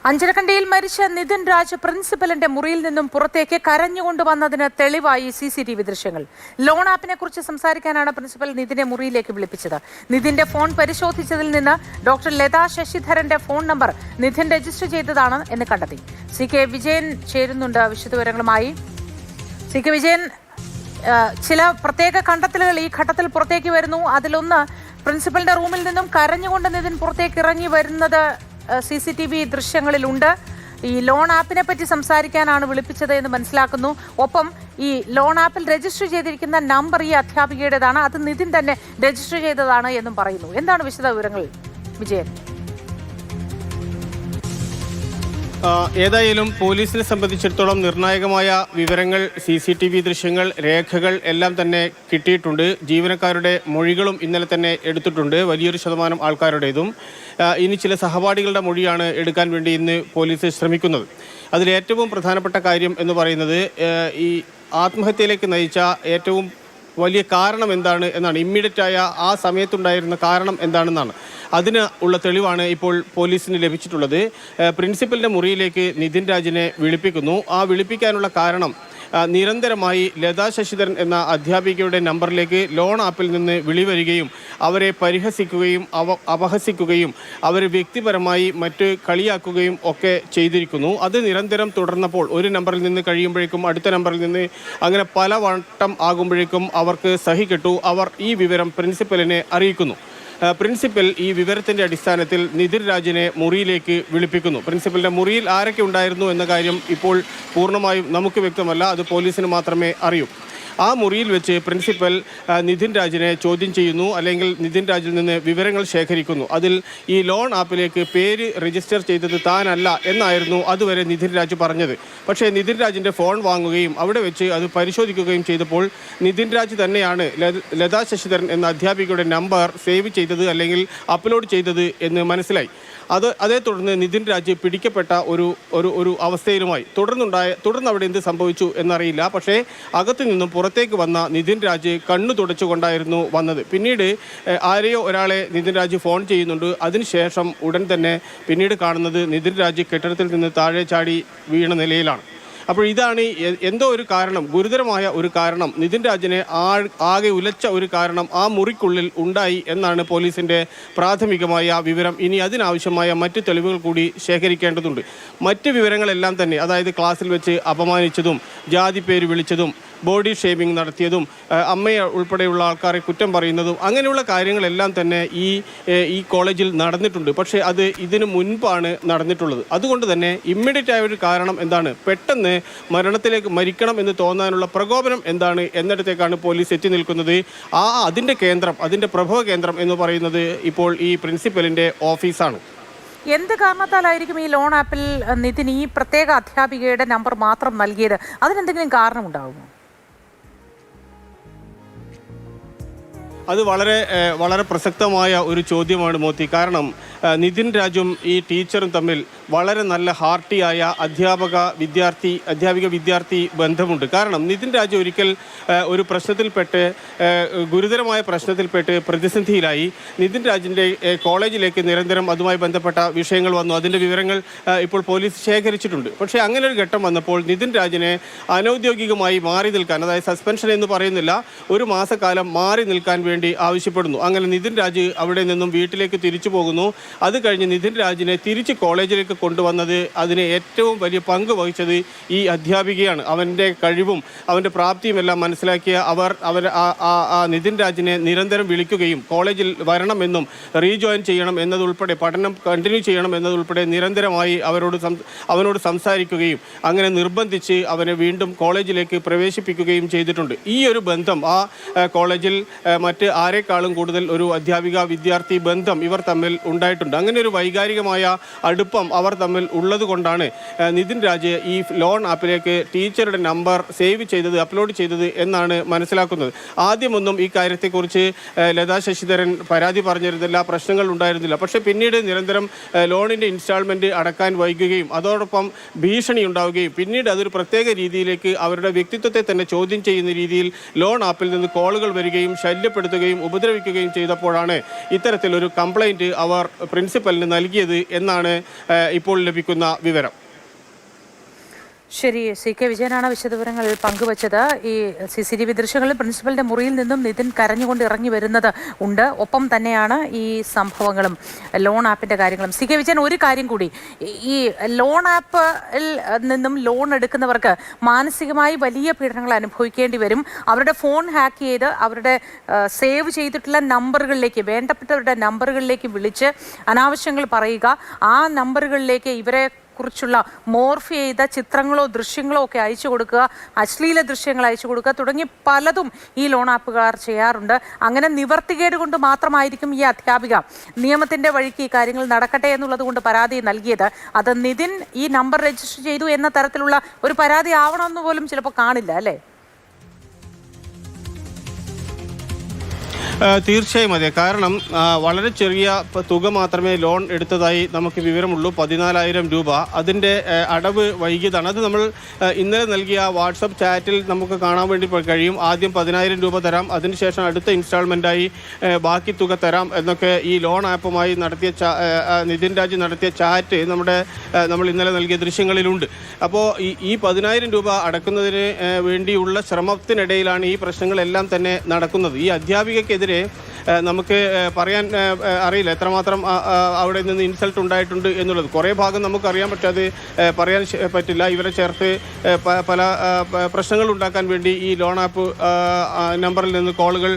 അഞ്ചരക്കണ്ടിയിൽ മരിച്ച നിതിൻ രാജ് പ്രിൻസിപ്പലിന്റെ മുറിയിൽ നിന്നും പുറത്തേക്ക് കരഞ്ഞുകൊണ്ടുവന്നതിന് തെളിവായി CCTV ദൃശ്യങ്ങൾ. ലോൺ ആപ്പിനെ കുറിച്ച് സംസാരിക്കാനാണ് പ്രിൻസിപ്പൽ നിതിനെ മുറിയിലേക്ക് വിളിപ്പിച്ചത്. നിതിന്റെ ഫോൺ പരിശോധിച്ചതിൽ നിന്ന് ഡോക്ടർ ലതാ ശശിധരന്റെ ഫോൺ നമ്പർ നിതിൻ രജിസ്റ്റർ ചെയ്തതാണ് എന്ന് കണ്ടെത്തി. CK വിജയൻ ചേരുന്നുണ്ട് വിശദവിവരങ്ങളുമായി. CK വിജയൻ, ചില പ്രത്യേക കണ്ടെത്തലുകൾ ഈ ഘട്ടത്തിൽ പുറത്തേക്ക് വരുന്നു. അതിലൊന്ന്, പ്രിൻസിപ്പലിന്റെ റൂമിൽ നിന്നും കരഞ്ഞുകൊണ്ട് നിതിൻ പുറത്തേക്ക് ഇറങ്ങി വരുന്നത് CCTV ദൃശ്യങ്ങളിലുണ്ട്. ഈ ലോൺ ആപ്പിനെ പറ്റി സംസാരിക്കാനാണ് വിളിപ്പിച്ചത് എന്ന് മനസ്സിലാക്കുന്നു. ഒപ്പം ഈ ലോൺ ആപ്പിൽ രജിസ്റ്റർ ചെയ്തിരിക്കുന്ന നമ്പർ ഈ അധ്യാപികയുടേതാണ്, അത് നിതിൻ തന്നെ രജിസ്റ്റർ ചെയ്തതാണ് എന്നും പറയുന്നു. എന്താണ് വിശദവിവരങ്ങൾ വിജയൻ? ഏതായാലും പോലീസിനെ സംബന്ധിച്ചിടത്തോളം നിർണായകമായ വിവരങ്ങൾ, CCTV ദൃശ്യങ്ങൾ, രേഖകൾ എല്ലാം തന്നെ കിട്ടിയിട്ടുണ്ട്. ജീവനക്കാരുടെ മൊഴികളും ഇന്നലെ തന്നെ എടുത്തിട്ടുണ്ട്, വലിയൊരു ശതമാനം ആൾക്കാരുടേതും. ഇനി ചില സഹപാഠികളുടെ മൊഴിയാണ് എടുക്കാൻ വേണ്ടി ഇന്ന് പോലീസ് ശ്രമിക്കുന്നത്. അതിലേറ്റവും പ്രധാനപ്പെട്ട കാര്യം എന്ന് പറയുന്നത് ഈ ആത്മഹത്യയിലേക്ക് നയിച്ച ഏറ്റവും വലിയ കാരണം എന്താണ് എന്നാണ്. ഇമ്മീഡിയറ്റായ ആ സമയത്തുണ്ടായിരുന്ന കാരണം എന്താണെന്നാണ്. അതിന് ഉള്ള തെളിവാണ് ഇപ്പോൾ പോലീസിന് ലഭിച്ചിട്ടുള്ളത്. പ്രിൻസിപ്പലിൻ്റെ മുറിയിലേക്ക് നിതിൻ രാജിനെ വിളിപ്പിക്കുന്നു. ആ വിളിപ്പിക്കാനുള്ള കാരണം, നിരന്തരമായി ലതാ ശശിധരൻ എന്ന അധ്യാപികയുടെ നമ്പറിലേക്ക് ലോൺ ആപ്പിൽ നിന്ന് വിളി വരികയും അവരെ പരിഹസിക്കുകയും അപഹസിക്കുകയും അവരെ വ്യക്തിപരമായി മറ്റ് കളിയാക്കുകയും ഒക്കെ ചെയ്തിരിക്കുന്നു. അത് നിരന്തരം തുടർന്നപ്പോൾ ഒരു നമ്പറിൽ നിന്ന് കഴിയുമ്പോഴേക്കും അടുത്ത നമ്പറിൽ നിന്ന് അങ്ങനെ പല വട്ടം ആകുമ്പോഴേക്കും അവർക്ക് സഹികെട്ടു. അവർ ഈ വിവരം പ്രിൻസിപ്പലിനെ അറിയിക്കുന്നു. പ്രിൻസിപ്പൽ ഈ വിവരത്തിൻ്റെ അടിസ്ഥാനത്തിൽ നിതിൻ രാജിനെ മുറിയിലേക്ക് വിളിപ്പിക്കുന്നു. പ്രിൻസിപ്പലിൻ്റെ മുറിയിൽ ആരൊക്കെ ഉണ്ടായിരുന്നു എന്ന കാര്യം ഇപ്പോൾ പൂർണ്ണമായും നമുക്ക് വ്യക്തമല്ല, അത് പോലീസിന് മാത്രമേ അറിയൂ. ആ മുറിയിൽ വെച്ച് പ്രിൻസിപ്പൽ നിതിൻ രാജിനെ ചോദ്യം ചെയ്യുന്നു, അല്ലെങ്കിൽ നിതിൻ രാജിൽ നിന്ന് വിവരങ്ങൾ ശേഖരിക്കുന്നു. അതിൽ ഈ ലോൺ ആപ്പിലേക്ക് പേര് രജിസ്റ്റർ ചെയ്തത് താനല്ല എന്നായിരുന്നു അതുവരെ നിതിൻ രാജ് പറഞ്ഞത്. പക്ഷേ നിതിൻ രാജിൻ്റെ ഫോൺ വാങ്ങുകയും അവിടെ വെച്ച് അത് പരിശോധിക്കുകയും ചെയ്തപ്പോൾ നിതിൻ രാജ് തന്നെയാണ് ലതാ ശശിധരൻ എന്ന അധ്യാപികയുടെ നമ്പർ സേവ് ചെയ്തത് അല്ലെങ്കിൽ അപ്ലോഡ് ചെയ്തത് എന്ന് മനസ്സിലായി. അതേ തുടർന്ന് നിതിൻ രാജ് പിടിക്കപ്പെട്ട ഒരു അവസ്ഥയിലുമായി. തുടർന്ന് അവിടെ എന്ത് സംഭവിച്ചു എന്നറിയില്ല. പക്ഷേ അകത്തു നിന്നും പുറത്തേക്ക് വന്ന നിതിൻ രാജ് കണ്ണു തുടച്ചുകൊണ്ടായിരുന്നു വന്നത്. പിന്നീട് ആരെയോ ഒരാളെ നിതിൻ രാജ് ഫോൺ ചെയ്യുന്നുണ്ട്. അതിനുശേഷം ഉടൻ തന്നെ പിന്നീട് കാണുന്നത് നിതിൻ രാജ് കെട്ടിടത്തിൽ നിന്ന് താഴെ ചാടി വീണ നിലയിലാണ്. അപ്പോൾ ഇതാണ് എന്തോ ഒരു കാരണം, ഗുരുതരമായ ഒരു കാരണം, നിതിൻ രാജിനെ ആകെ ഉലച്ച ഒരു കാരണം ആ മുറിക്കുള്ളിൽ ഉണ്ടായി എന്നാണ് പോലീസിൻ്റെ പ്രാഥമികമായ വിവരം. ഇനി അതിനാവശ്യമായ മറ്റ് തെളിവുകൾ കൂടി ശേഖരിക്കേണ്ടതുണ്ട്. മറ്റ് വിവരങ്ങളെല്ലാം തന്നെ, അതായത് ക്ലാസ്സിൽ വെച്ച് അപമാനിച്ചതും ജാതി പേര് വിളിച്ചതും ബോഡി ഷേമിംഗ് നടത്തിയതും അമ്മയെ ഉൾപ്പെടെയുള്ള ആൾക്കാരെ കുറ്റം പറയുന്നതും അങ്ങനെയുള്ള കാര്യങ്ങളെല്ലാം തന്നെ ഈ കോളേജിൽ നടന്നിട്ടുണ്ട്. പക്ഷേ അത് ഇതിനു മുൻപാണ് നടന്നിട്ടുള്ളത്. അതുകൊണ്ട് തന്നെ ഇമ്മീഡിയറ്റ് ആയ ഒരു കാരണം എന്താണ്, പെട്ടെന്ന് മരിക്കണം എന്ന് തോന്നാനുള്ള പ്രകോപനം എന്താണ് എന്നിടത്തേക്കാണ് പോലീസ് എത്തി നിൽക്കുന്നത്. അതിൻ്റെ പ്രഭവ കേന്ദ്രം എന്ന് പറയുന്നത് ഇപ്പോൾ ഈ പ്രിൻസിപ്പലിൻ്റെ ഓഫീസാണ്. എന്ത് കാരണത്താലായിരിക്കും ഈ ലോൺ ആപ്പിൽ നിതിൻ ഈ പ്രത്യേക അധ്യാപികയുടെ നമ്പർ മാത്രം നൽകിയത്? അതിനെന്തെങ്കിലും കാരണമുണ്ടാകുമോ? അത് വളരെ പ്രസക്തമായ ഒരു ചോദ്യമാണ് മോത്തി. കാരണം നിതിൻ രാജും ഈ ടീച്ചറും തമ്മിൽ വളരെ നല്ല ഹാർട്ടിയായ അധ്യാപിക വിദ്യാർത്ഥി ബന്ധമുണ്ട്. കാരണം നിതിൻ രാജു ഒരിക്കൽ ഒരു പ്രശ്നത്തിൽപ്പെട്ട്, ഗുരുതരമായ പ്രശ്നത്തിൽപ്പെട്ട് പ്രതിസന്ധിയിലായി. നിതിൻ രാജിൻ്റെ കോളേജിലേക്ക് നിരന്തരം അതുമായി ബന്ധപ്പെട്ട വിഷയങ്ങൾ വന്നു. അതിൻ്റെ വിവരങ്ങൾ ഇപ്പോൾ പോലീസ് ശേഖരിച്ചിട്ടുണ്ട്. പക്ഷേ അങ്ങനെ ഒരു ഘട്ടം വന്നപ്പോൾ നിതിൻ രാജിനെ അനൗദ്യോഗികമായി മാറി നിൽക്കാൻ, അതായത് സസ്പെൻഷൻ എന്ന് പറയുന്നില്ല, ഒരു മാസക്കാലം മാറി നിൽക്കാൻ വേണ്ടി ആവശ്യപ്പെടുന്നു. അങ്ങനെ നിതിൻ രാജ് അവിടെ നിന്നും വീട്ടിലേക്ക് തിരിച്ചു പോകുന്നു. അത് കഴിഞ്ഞ് നിതിൻ രാജിനെ തിരിച്ച് കോളേജിലേക്ക് കൊണ്ടുവന്നത്, അതിന് ഏറ്റവും വലിയ പങ്ക് വഹിച്ചത് ഈ അധ്യാപികയാണ്. അവൻ്റെ കഴിവും അവൻ്റെ പ്രാപ്തിയും എല്ലാം മനസ്സിലാക്കിയ അവർ നിതിൻ രാജിനെ നിരന്തരം വിളിക്കുകയും കോളേജിൽ വരണമെന്നും റീജോയിൻ ചെയ്യണം എന്നതുൾപ്പെടെ, പഠനം കണ്ടിന്യൂ ചെയ്യണം എന്നതുൾപ്പെടെ നിരന്തരമായി അവനോട് സംസാരിക്കുകയും അങ്ങനെ നിർബന്ധിച്ച് അവനെ വീണ്ടും കോളേജിലേക്ക് പ്രവേശിപ്പിക്കുകയും ചെയ്തിട്ടുണ്ട്. ഈ ഒരു ബന്ധം ആ കോളേജിൽ മറ്റ് ആരെക്കാളും കൂടുതൽ ഒരു വിദ്യാർത്ഥി ബന്ധം ഇവർ തമ്മിൽ ഉണ്ടായിട്ടുണ്ട്. അങ്ങനെ ഒരു വൈകാരികമായ അടുപ്പം അവർ തമ്മിൽ ഉള്ളത് കൊണ്ടാണ് നിതിൻ രാജ് ഈ ലോൺ ആപ്പിലേക്ക് ടീച്ചറുടെ നമ്പർ സേവ് ചെയ്തത്, അപ്ലോഡ് ചെയ്തത് എന്നാണ് മനസ്സിലാക്കുന്നത്. ആദ്യമൊന്നും ഈ കാര്യത്തെക്കുറിച്ച് ലതാ ശശിധരൻ പരാതി പറഞ്ഞിരുന്നില്ല, പ്രശ്നങ്ങൾ ഉണ്ടായിരുന്നില്ല. പക്ഷേ പിന്നീട് നിരന്തരം ലോണിൻ്റെ ഇൻസ്റ്റാൾമെൻറ്റ് അടക്കാൻ വൈകുകയും അതോടൊപ്പം ഭീഷണി ഉണ്ടാവുകയും പിന്നീട് അതൊരു പ്രത്യേക രീതിയിലേക്ക് അവരുടെ വ്യക്തിത്വത്തെ തന്നെ ചോദ്യം ചെയ്യുന്ന രീതിയിൽ ലോൺ ആപ്പിൽ നിന്ന് കോളുകൾ വരികയും ശല്യപ്പെടുത്തുകയും ഉപദ്രവിക്കുകയും ചെയ്തപ്പോഴാണ് ഇത്തരത്തിലൊരു കംപ്ലൈൻറ്റ് അവർ പ്രിൻസിപ്പലിന് നൽകിയത് എന്നാണ് ഇപ്പോൾ ലഭിക്കുന്ന വിവരം. ശരി, സി കെ വിജയനാണ് വിശദവിവരങ്ങൾ പങ്കുവച്ചത്. ഈ CCTV ദൃശ്യങ്ങളിൽ പ്രിൻസിപ്പലിന്റെ മുറിയിൽ നിന്നും നിതിൻ കരഞ്ഞുകൊണ്ട് ഇറങ്ങി വരുന്നത് ഉണ്ട്. ഒപ്പം തന്നെയാണ് ഈ സംഭവങ്ങളും ലോൺ ആപ്പിന്റെ കാര്യങ്ങളും. സി കെ വിജയൻ, ഒരു കാര്യം കൂടി, ഈ ലോൺ ആപ്പിൽ നിന്നും ലോൺ എടുക്കുന്നവർക്ക് മാനസികമായി വലിയ പീഡനങ്ങൾ അനുഭവിക്കേണ്ടി വരും. അവരുടെ ഫോൺ ഹാക്ക് ചെയ്ത് അവരുടെ സേവ് ചെയ്തിട്ടുള്ള നമ്പറുകളിലേക്ക്, വേണ്ടപ്പെട്ടവരുടെ നമ്പറുകളിലേക്ക് വിളിച്ച് അനാവശ്യങ്ങൾ പറയുക, ആ നമ്പറുകളിലേക്ക് ഇവരെ കുറിച്ചുള്ള മോർഫ് ചെയ്ത ചിത്രങ്ങളോ ദൃശ്യങ്ങളോ ഒക്കെ അയച്ചു കൊടുക്കുക, അശ്ലീല ദൃശ്യങ്ങൾ അയച്ചു കൊടുക്കുക തുടങ്ങി പലതും ഈ ലോൺ ആപ്പുകാർ ചെയ്യാറുണ്ട്. അങ്ങനെ നിവർത്തികേട് കൊണ്ട് മാത്രമായിരിക്കും ഈ അധ്യാപിക നിയമത്തിന്റെ വഴിക്ക് ഈ കാര്യങ്ങൾ നടക്കട്ടെ എന്നുള്ളത് കൊണ്ട് പരാതി നൽകിയത്. അത് നിതിൻ ഈ നമ്പർ രജിസ്റ്റർ ചെയ്തു എന്ന തരത്തിലുള്ള ഒരു പരാതി ആവണമെന്ന് പോലും ചിലപ്പോൾ കാണില്ല, അല്ലേ? തീർച്ചയായും അതെ. കാരണം വളരെ ചെറിയ തുക മാത്രമേ ലോൺ എടുത്തതായി നമുക്ക് വിവരമുള്ളൂ, 14,000 രൂപ. അതിൻ്റെ അടവ് വൈകിയതാണ്. അത് നമ്മൾ ഇന്നലെ നൽകിയ വാട്സപ്പ് ചാറ്റിൽ നമുക്ക് കാണാൻ വേണ്ടി കഴിയും. ആദ്യം 10,000 രൂപ തരാം, അതിനുശേഷം അടുത്ത ഇൻസ്റ്റാൾമെൻറ്റായി ബാക്കി തുക തരാം എന്നൊക്കെ ഈ ലോൺ ആപ്പുമായി നടത്തിയ നിതിൻ രാജ് നടത്തിയ ചാറ്റ് നമ്മൾ ഇന്നലെ നൽകിയ ദൃശ്യങ്ങളിലുണ്ട്. അപ്പോൾ ഈ 10,000 രൂപ അടക്കുന്നതിന് വേണ്ടിയുള്ള ശ്രമത്തിനിടയിലാണ് ഈ പ്രശ്നങ്ങളെല്ലാം തന്നെ നടക്കുന്നത്. ഈ അധ്യാപികയ്ക്കെതിരെ നമുക്ക് പറയാൻ അറിയില്ല എത്രമാത്രം അവിടെ നിന്ന് ഇൻസൾട്ട് ഉണ്ടായിട്ടുണ്ട് എന്നുള്ളത്. കുറേ ഭാഗം നമുക്കറിയാം, പക്ഷെ അത് പറയാൻ പറ്റില്ല. ഇവരെ ചേർത്ത് പല പ്രശ്നങ്ങൾ ഉണ്ടാക്കാൻ വേണ്ടി ഈ ലോൺ ആപ്പ് നമ്പറിൽ നിന്ന് കോളുകൾ,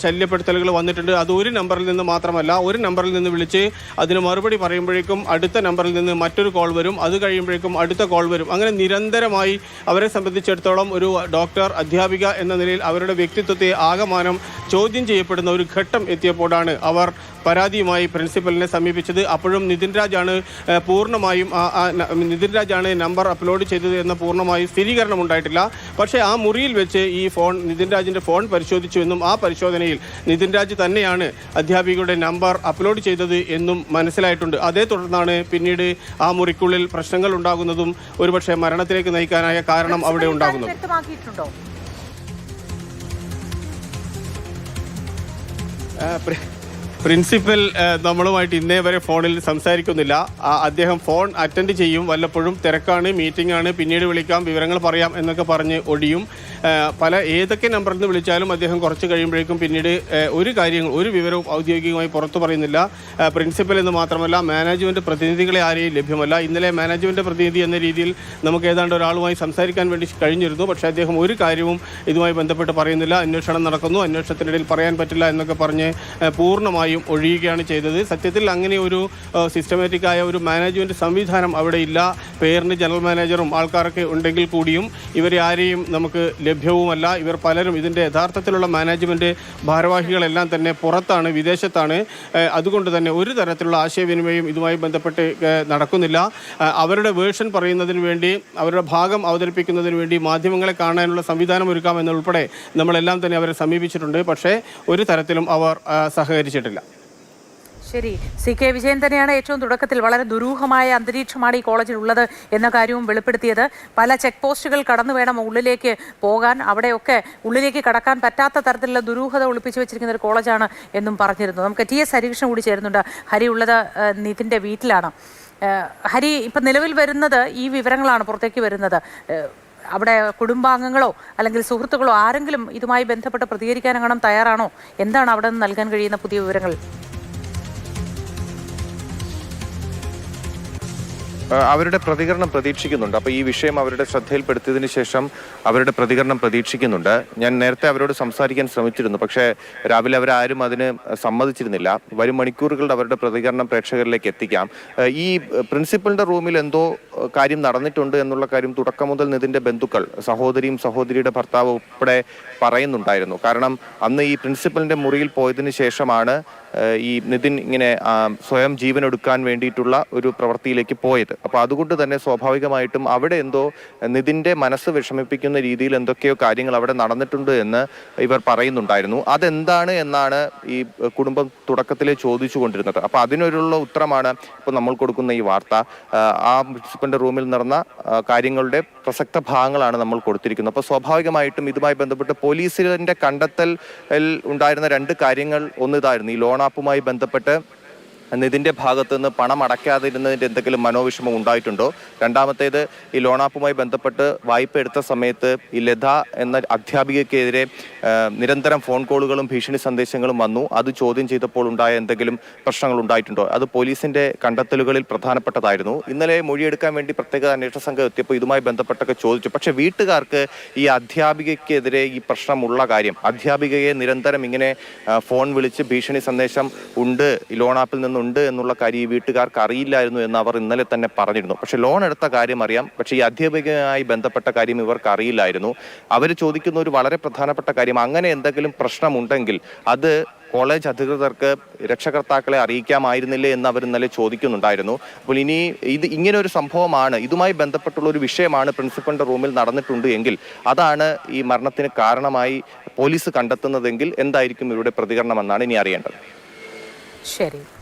ശല്യപ്പെടുത്തലുകൾ വന്നിട്ടുണ്ട്. അത് ഒരു നമ്പറിൽ നിന്ന് മാത്രമല്ല, ഒരു നമ്പറിൽ നിന്ന് വിളിച്ച് അതിന് മറുപടി പറയുമ്പോഴേക്കും അടുത്ത നമ്പറിൽ നിന്ന് മറ്റൊരു കോൾ വരും, അത് കഴിയുമ്പോഴേക്കും അടുത്ത കോൾ വരും. അങ്ങനെ നിരന്തരമായി അവരെ സംബന്ധിച്ചിടത്തോളം ഒരു ഡോക്ടർ, അധ്യാപിക എന്ന നിലയിൽ അവരുടെ വ്യക്തിത്വത്തെ ആകമാനം ചോദ്യം ചെയ്യപ്പെടുന്ന ഒരു ഘട്ടം എത്തിയപ്പോഴാണ് അവർ പരാതിയുമായി പ്രിൻസിപ്പലിനെ സമീപിച്ചത്. അപ്പോഴും നിതിൻ രാജാണ് നമ്പർ അപ്ലോഡ് ചെയ്തത് എന്ന പൂർണ്ണമായും സ്ഥിരീകരണം ഉണ്ടായിട്ടില്ല. പക്ഷേ ആ മുറിയിൽ വെച്ച് ഈ നിതിൻ രാജിൻ്റെ ഫോൺ പരിശോധിച്ചുവെന്നും ആ പരിശോധനയിൽ നിതിൻ രാജ് തന്നെയാണ് അധ്യാപികയുടെ നമ്പർ അപ്ലോഡ് ചെയ്തത് എന്നും മനസ്സിലായിട്ടുണ്ട്. അതേ തുടർന്നാണ് പിന്നീട് ആ മുറിക്കുള്ളിൽ പ്രശ്നങ്ങൾ ഉണ്ടാകുന്നതും ഒരുപക്ഷെ മരണത്തിലേക്ക് നയിക്കാനായ കാരണം അവിടെ ഉണ്ടാകുന്നത്. പ്രിൻസിപ്പൽ നമ്മളുമായിട്ട് ഇന്നേ വരെ ഫോണിൽ സംസാരിക്കുന്നില്ല. അദ്ദേഹം ഫോൺ അറ്റൻഡ് ചെയ്യും, വല്ലപ്പോഴും തിരക്കാണ്, മീറ്റിംഗ് ആണ്, പിന്നീട് വിളിക്കാം, വിവരങ്ങൾ പറയാം എന്നൊക്കെ പറഞ്ഞ് ഒഴിയും. ഏതൊക്കെ നമ്പറിൽ നിന്ന് വിളിച്ചാലും അദ്ദേഹം കുറച്ച് കഴിയുമ്പോഴേക്കും പിന്നീട് ഒരു വിവരവും ഔദ്യോഗികമായി പുറത്തു പറയുന്നില്ല. പ്രിൻസിപ്പൽ എന്ന് മാത്രമല്ല, മാനേജ്മെൻറ്റ് പ്രതിനിധികളെ ആരെയും ലഭ്യമല്ല. ഇന്നലെ മാനേജ്മെൻറ്റ് പ്രതിനിധി എന്ന രീതിയിൽ നമുക്ക് ഏതാണ്ട് ഒരാളുമായി സംസാരിക്കാൻ വേണ്ടി കഴിഞ്ഞിരുന്നു. പക്ഷേ അദ്ദേഹം ഒരു കാര്യവും ഇതുമായി ബന്ധപ്പെട്ട് പറയുന്നില്ല. അന്വേഷണം നടക്കുന്നു, അന്വേഷണത്തിനിടയിൽ പറയാൻ പറ്റില്ല എന്നൊക്കെ പറഞ്ഞ് പൂർണ്ണമായും ഒഴിയുകയാണ് ചെയ്തത്. സത്യത്തിൽ അങ്ങനെ ഒരു സിസ്റ്റമാറ്റിക്കായ ഒരു മാനേജ്മെൻറ്റ് സംവിധാനം അവിടെ ഇല്ല. പേരിന് ജനറൽ മാനേജറും ആൾക്കാരൊക്കെ ഉണ്ടെങ്കിൽ കൂടിയും ഇവരെ ആരെയും നമുക്ക് ലഭ്യവുമല്ല. ഇവർ പലരും ഇതിൻ്റെ യഥാർത്ഥത്തിലുള്ള മാനേജ്മെൻറ്റ് ഭാരവാഹികളെല്ലാം തന്നെ പുറത്താണ്, വിദേശത്താണ്. അതുകൊണ്ട് തന്നെ ഒരു തരത്തിലുള്ള ആശയവിനിമയം ഇതുമായി ബന്ധപ്പെട്ട് നടക്കുന്നില്ല. അവരുടെ വേർഷൻ പറയുന്നതിന് വേണ്ടി, അവരുടെ ഭാഗം അവതരിപ്പിക്കുന്നതിന് വേണ്ടി മാധ്യമങ്ങളെ കാണാനുള്ള സംവിധാനം ഒരുക്കാം എന്നുൾപ്പെടെ നമ്മളെല്ലാം തന്നെ അവരെ സമീപിച്ചിട്ടുണ്ട്. പക്ഷേ ഒരു തരത്തിലും അവർ സഹകരിച്ചിട്ടില്ല. ശരി, സി കെ വിജയൻ തന്നെയാണ് ഏറ്റവും തുടക്കത്തിൽ വളരെ ദുരൂഹമായ അന്തരീക്ഷമാണ് ഈ കോളേജിൽ ഉള്ളത് എന്ന കാര്യവും വെളിപ്പെടുത്തിയത്. പല ചെക്ക് പോസ്റ്റുകൾ കടന്നു വേണം ഉള്ളിലേക്ക് പോകാൻ, അവിടെയൊക്കെ ഉള്ളിലേക്ക് കടക്കാൻ പറ്റാത്ത തരത്തിലുള്ള ദുരൂഹത ഒളിപ്പിച്ചു വെച്ചിരിക്കുന്ന ഒരു കോളേജാണ് എന്നും പറഞ്ഞിരുന്നു. നമുക്ക് TS ഹരികൃഷ്ണൻ കൂടി ചേരുന്നുണ്ട്. ഹരി ഉള്ളത് നിതിൻ്റെ വീട്ടിലാണ്. ഹരി, ഇപ്പം നിലവിൽ വരുന്നത് ഈ വിവരങ്ങളാണ് പുറത്തേക്ക് വരുന്നത്. അവിടെ കുടുംബാംഗങ്ങളോ അല്ലെങ്കിൽ സുഹൃത്തുക്കളോ ആരെങ്കിലും ഇതുമായി ബന്ധപ്പെട്ട് പ്രതികരിക്കാനെങ്ങാനും തയ്യാറാണോ? എന്താണ് അവിടെ നിന്ന് നൽകാൻ കഴിയുന്ന പുതിയ വിവരങ്ങൾ? അവരുടെ പ്രതികരണം പ്രതീക്ഷിക്കുന്നുണ്ട്. അപ്പോൾ ഈ വിഷയം അവരുടെ ശ്രദ്ധയിൽപ്പെടുത്തിയതിന് ശേഷം അവരുടെ പ്രതികരണം പ്രതീക്ഷിക്കുന്നുണ്ട്. ഞാൻ നേരത്തെ അവരോട് സംസാരിക്കാൻ ശ്രമിച്ചിരുന്നു, പക്ഷേ രാവിലെ അവരാരും അതിന് സമ്മതിച്ചിരുന്നില്ല. വരും മണിക്കൂറുകളുടെ അവരുടെ പ്രതികരണം പ്രേക്ഷകരിലേക്ക് എത്തിക്കാം. ഈ പ്രിൻസിപ്പലിൻ്റെ റൂമിൽ എന്തോ കാര്യം നടന്നിട്ടുണ്ട് എന്നുള്ള കാര്യം തുടക്കം മുതൽ നിതിൻ്റെ ബന്ധുക്കൾ, സഹോദരിയും സഹോദരിയുടെ ഭർത്താവ് ഉൾപ്പെടെ പറയുന്നുണ്ടായിരുന്നു. കാരണം അന്ന് ഈ പ്രിൻസിപ്പലിൻ്റെ മുറിയിൽ പോയതിനു ശേഷമാണ് ഈ നിതിൻ ഇങ്ങനെ സ്വയം ജീവനൊടുക്കാൻ വേണ്ടിയിട്ടുള്ള ഒരു പ്രവൃത്തിയിലേക്ക് പോയത്. അപ്പോൾ അതുകൊണ്ട് തന്നെ സ്വാഭാവികമായിട്ടും അവിടെ എന്തോ നിതിൻ്റെ മനസ്സ് വിഷമിപ്പിക്കുന്ന രീതിയിൽ എന്തൊക്കെയോ കാര്യങ്ങൾ അവിടെ നടന്നിട്ടുണ്ട് എന്ന് ഇവർ പറയുന്നുണ്ടായിരുന്നു. അതെന്താണ് എന്നാണ് ഈ കുടുംബം തുടക്കത്തിലെ ചോദിച്ചു കൊണ്ടിരുന്നത്. അപ്പോൾ അതിനൊരുള്ള ഉത്തരമാണ് ഇപ്പോൾ നമ്മൾ കൊടുക്കുന്ന ഈ വാർത്ത. ആ പ്രിൻസിപ്പലിൻ്റെ റൂമിൽ നടന്ന കാര്യങ്ങളുടെ പ്രസക്ത ഭാഗങ്ങളാണ് നമ്മൾ കൊടുത്തിരിക്കുന്നത്. അപ്പോൾ സ്വാഭാവികമായിട്ടും ഇതുമായി ബന്ധപ്പെട്ട് പോലീസിന്റെ കണ്ടെത്തൽ ഉണ്ടായിരുന്ന രണ്ട് കാര്യങ്ങൾ ഒന്നിതായിരുന്നു. ഈ ലോൺ ആപ്പുമായി ബന്ധപ്പെട്ട് നിതിൻ്റെ ഭാഗത്ത് നിന്ന് പണം അടയ്ക്കാതിരുന്നതിൻ്റെ എന്തെങ്കിലും മനോവിഷമം ഉണ്ടായിട്ടുണ്ടോ? രണ്ടാമത്തേത്, ഈ ലോൺ ആപ്പുമായി ബന്ധപ്പെട്ട് വായ്പ എടുത്ത സമയത്ത് ഈ ലത എന്ന അധ്യാപികയ്ക്കെതിരെ നിരന്തരം ഫോൺ കോളുകളും ഭീഷണി സന്ദേശങ്ങളും വന്നു. അത് ചോദ്യം ചെയ്തപ്പോൾ ഉണ്ടായ എന്തെങ്കിലും പ്രശ്നങ്ങൾ ഉണ്ടായിട്ടുണ്ടോ? അത് പോലീസിന്റെ കണ്ടെത്തലുകളിൽ പ്രധാനപ്പെട്ടതായിരുന്നു. ഇന്നലെ മൊഴിയെടുക്കാൻ വേണ്ടി പ്രത്യേക അന്വേഷണ സംഘം എത്തിയപ്പോൾ ഇതുമായി ബന്ധപ്പെട്ടൊക്കെ ചോദിച്ചു. പക്ഷെ വീട്ടുകാർക്ക് ഈ അധ്യാപികയ്ക്കെതിരെ ഈ പ്രശ്നമുള്ള കാര്യം, അധ്യാപികയെ നിരന്തരം ഇങ്ങനെ ഫോൺ വിളിച്ച് ഭീഷണി സന്ദേശം ഉണ്ട്, ലോൺ ആപ്പിൽ നിന്നുണ്ട് എന്നുള്ള കാര്യം ഈ വീട്ടുകാർക്ക് അറിയില്ലായിരുന്നു എന്ന് അവർ ഇന്നലെ തന്നെ പറഞ്ഞിരുന്നു. പക്ഷെ ലോൺ എടുത്ത കാര്യം അറിയാം, പക്ഷേ ഈ അധ്യാപികയുമായി ബന്ധപ്പെട്ട കാര്യം ഇവർക്ക് അറിയില്ലായിരുന്നു. അവർ ചോദിക്കുന്ന ഒരു വളരെ പ്രധാനപ്പെട്ട കാര്യം, അങ്ങനെ എന്തെങ്കിലും പ്രശ്നമുണ്ടെങ്കിൽ അത് കോളേജ് അധികൃതർക്ക് രക്ഷകർത്താക്കളെ അറിയിക്കാമായിരുന്നില്ലേ എന്ന് അവർ ഇന്നലെ ചോദിക്കുന്നുണ്ടായിരുന്നു. അപ്പോൾ ഇനി ഇത് ഇങ്ങനെ ഒരു സംഭവമാണ്, ഇതുമായി ബന്ധപ്പെട്ടുള്ള ഒരു വിഷയമാണ് പ്രിൻസിപ്പലിന്റെ റൂമിൽ നടന്നിട്ടുണ്ട് എങ്കിൽ, അതാണ് ഈ മരണത്തിന് കാരണമായി പോലീസ് കണ്ടെത്തുന്നതെങ്കിൽ എന്തായിരിക്കും ഇവരുടെ പ്രതികരണമെന്നാണ് ഇനി അറിയേണ്ടത്. ശരി.